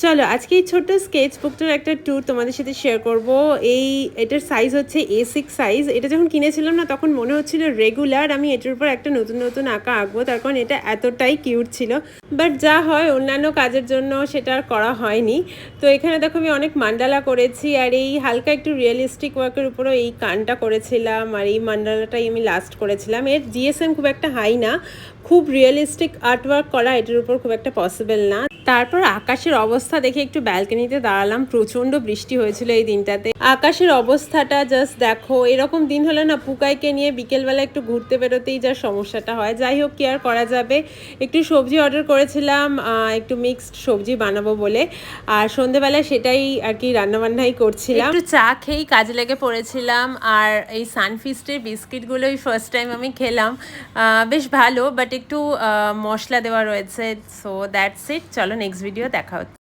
চলো আজকে এই ছোট্ট স্কেচ বুকটার একটা ট্যুর তোমাদের সাথে শেয়ার করব। এটার সাইজ হচ্ছে A6 সাইজ। এটা যখন কিনেছিলাম না তখন মনে হচ্ছিল রেগুলার আমি এটার উপর একটা নতুন নতুন আঁকা আঁকবো, তার কারণ এটা এতটাই কিউট ছিল। বাট যা হয় অন্যান্য কাজের জন্য সেটা আর করা হয়নি। তো এখানে দেখো আমি অনেক মান্ডালা করেছি, আর এই হালকা একটু রিয়েলিস্টিক ওয়ার্কের উপরও এই কানটা করেছিলাম, আর এই মান্ডালাটাই আমি লাস্ট করেছিলাম। এর জিএসএম খুব একটা হাই না, খুব রিয়েলিস্টিক আর্টওয়ার্ক করা এটার উপর খুব একটা পসিবল না। তারপর আকাশের অবস্থা দেখে একটু ব্যালকনিতে দাঁড়ালাম, প্রচন্ড বৃষ্টি হয়েছিল এই দিনটাতে। আকাশের অবস্থাটা জাস্ট দেখো, এরকম দিন হলে না পুকাইকে নিয়ে বিকেলবেলা একটু ঘুরতে বেরোতেই যা সমস্যাটা হয়। যাই হোক, কি আর করা যাবে। একটু সবজি অর্ডার করেছিলাম, একটু মিক্সড সবজি বানাবো বলে, আর সন্ধেবেলায় সেটাই আর কি রান্নাবান্নাই করছিলাম। একটু চা খেয়েই কাজে লেগে পড়েছিলাম। আর এই সানফিস্টের বিস্কিটগুলোই ফার্স্ট টাইম আমি খেলাম, বেশ ভালো, বাট একটু মশলা দেওয়া রয়েছে। সো দ্যাটস ইট, চলো নেক্সট ভিডিও দেখা হচ্ছে।